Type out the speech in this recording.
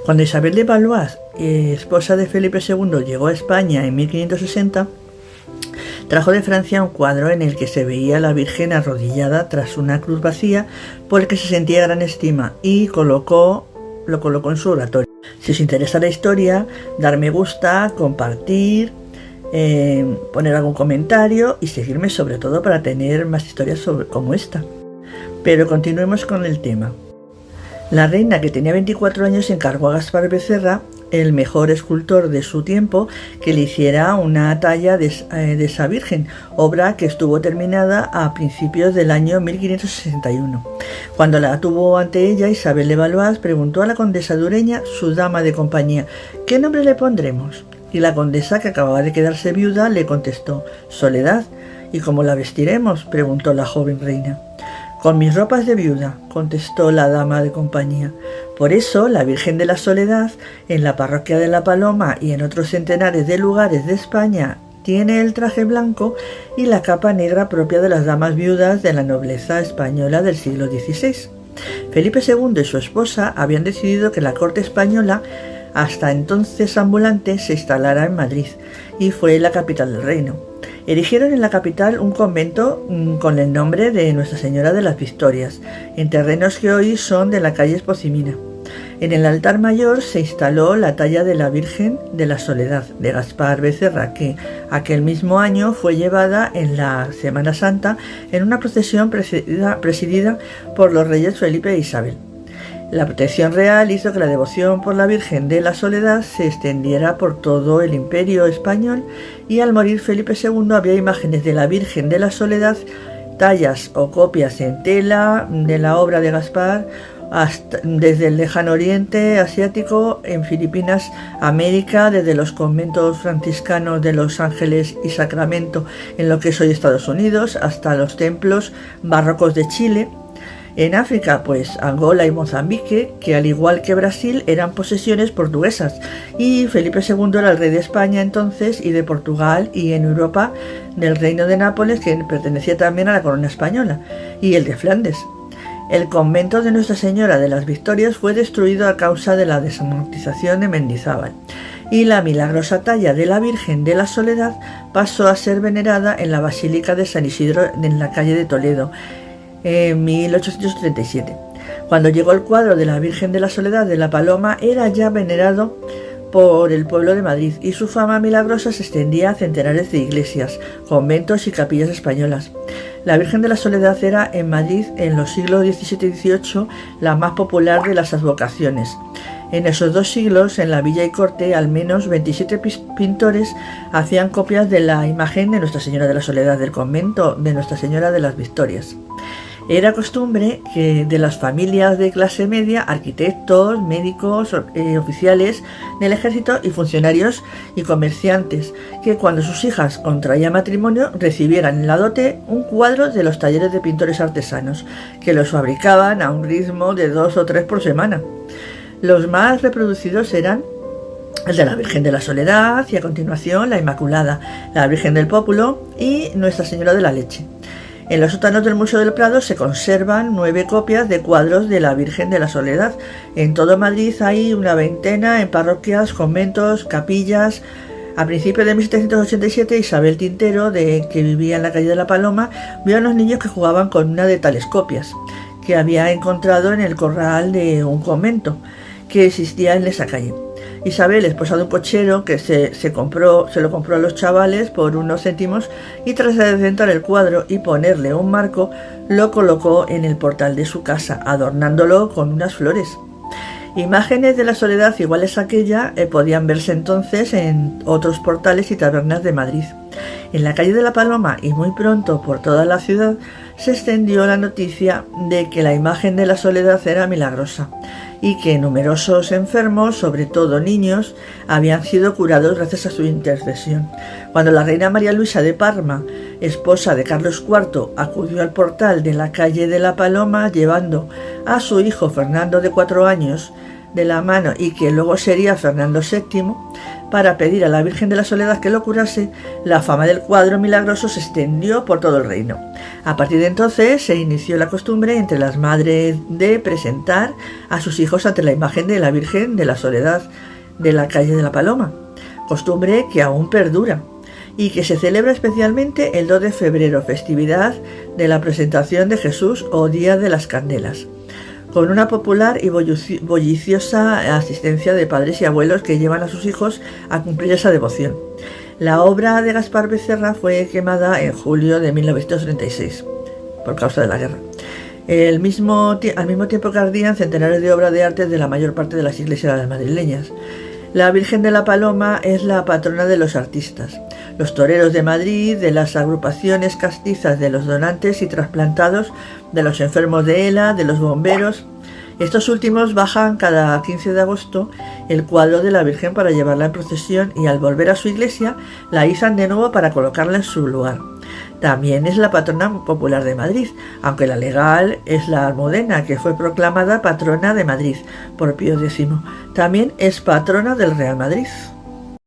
Cuando Isabel de Valois, esposa de Felipe II, llegó a España en 1560, trajo de Francia un cuadro en el que se veía a la Virgen arrodillada tras una cruz vacía por el que se sentía gran estima y lo colocó en su oratorio. Si os interesa la historia, dar me gusta, compartir, poner algún comentario y seguirme sobre todo para tener más historias como esta. Pero continuemos con el tema. La reina, que tenía 24 años, encargó a Gaspar Becerra, el mejor escultor de su tiempo, que le hiciera una talla de esa Virgen, obra que estuvo terminada a principios del año 1561. Cuando la tuvo ante ella, Isabel de Valois preguntó a la condesa de Ureña, su dama de compañía, ¿qué nombre le pondremos? Y la condesa, que acababa de quedarse viuda, le contestó, Soledad. ¿Y cómo la vestiremos?, preguntó la joven reina. Con mis ropas de viuda, contestó la dama de compañía. Por eso, la Virgen de la Soledad, en la parroquia de La Paloma y en otros centenares de lugares de España, tiene el traje blanco y la capa negra propia de las damas viudas de la nobleza española del siglo XVI. Felipe II y su esposa habían decidido que la corte española, hasta entonces ambulante, se instalara en Madrid, y fue la capital del reino. Erigieron en la capital un convento con el nombre de Nuestra Señora de las Victorias, en terrenos que hoy son de la calle Espocimina. En el altar mayor se instaló la talla de la Virgen de la Soledad, de Gaspar Becerra, que aquel mismo año fue llevada en la Semana Santa en una procesión presidida por los reyes Felipe e Isabel. La protección real hizo que la devoción por la Virgen de la Soledad se extendiera por todo el Imperio español, y al morir Felipe II había imágenes de la Virgen de la Soledad, tallas o copias en tela de la obra de Gaspar, desde el lejano oriente asiático, en Filipinas, América, desde los conventos franciscanos de Los Ángeles y Sacramento en lo que es hoy Estados Unidos, hasta los templos barrocos de Chile. En África, pues Angola y Mozambique, que al igual que Brasil eran posesiones portuguesas, y Felipe II era el rey de España entonces y de Portugal, y en Europa del reino de Nápoles, que pertenecía también a la corona española, y el de Flandes. El convento de Nuestra Señora de las Victorias fue destruido a causa de la desamortización de Mendizábal, y la milagrosa talla de la Virgen de la Soledad pasó a ser venerada en la Basílica de San Isidro en la calle de Toledo, en 1837. Cuando llegó el cuadro de la Virgen de la Soledad de La Paloma, era ya venerado por el pueblo de Madrid, y su fama milagrosa se extendía a centenares de iglesias, conventos y capillas españolas. La Virgen de la Soledad era en Madrid, en los siglos XVII y XVIII, la más popular de las advocaciones. En esos 2 siglos, en la villa y corte, al menos 27 pintores hacían copias de la imagen de Nuestra Señora de la Soledad del convento de Nuestra Señora de las Victorias. Era costumbre que de las familias de clase media, arquitectos, médicos, oficiales del ejército y funcionarios y comerciantes, que cuando sus hijas contraían matrimonio recibieran en la dote un cuadro de los talleres de pintores artesanos, que los fabricaban a un ritmo de 2 o 3 por semana. Los más reproducidos eran el de la Virgen de la Soledad y a continuación la Inmaculada, la Virgen del Pópulo y Nuestra Señora de la Leche. En los sótanos del Museo del Prado se conservan 9 copias de cuadros de la Virgen de la Soledad. En todo Madrid hay una veintena en parroquias, conventos, capillas. A principios de 1787, Isabel Tintero, que vivía en la calle de La Paloma, vio a los niños que jugaban con una de tales copias, que había encontrado en el corral de un convento que existía en esa calle. Isabel, esposa de un cochero, que se lo compró a los chavales por unos céntimos, y tras adecentar el cuadro y ponerle un marco, lo colocó en el portal de su casa, adornándolo con unas flores. Imágenes de la Soledad iguales a aquella podían verse entonces en otros portales y tabernas de Madrid. En la calle de La Paloma y muy pronto por toda la ciudad se extendió la noticia de que la imagen de la Soledad era milagrosa y que numerosos enfermos, sobre todo niños, habían sido curados gracias a su intercesión. Cuando la reina María Luisa de Parma, esposa de Carlos IV, acudió al portal de la calle de La Paloma llevando a su hijo Fernando de 4 años de la mano y que luego sería Fernando VII, para pedir a la Virgen de la Soledad que lo curase, la fama del cuadro milagroso se extendió por todo el reino. A partir de entonces se inició la costumbre entre las madres de presentar a sus hijos ante la imagen de la Virgen de la Soledad de la calle de la Paloma, costumbre que aún perdura y que se celebra especialmente el 2 de febrero, festividad de la presentación de Jesús o Día de las Candelas, con una popular y bulliciosa asistencia de padres y abuelos que llevan a sus hijos a cumplir esa devoción. La obra de Gaspar Becerra fue quemada en julio de 1936 por causa de la guerra. Al mismo tiempo que ardían centenares de obras de arte de la mayor parte de las iglesias madrileñas. La Virgen de la Paloma es la patrona de los artistas, los toreros de Madrid, de las agrupaciones castizas, de los donantes y trasplantados, de los enfermos de ELA, de los bomberos. Estos últimos bajan cada 15 de agosto el cuadro de la Virgen para llevarla en procesión y al volver a su iglesia la izan de nuevo para colocarla en su lugar. También es la patrona popular de Madrid, aunque la legal es la Almudena, que fue proclamada patrona de Madrid por Pío X. También es patrona del Real Madrid.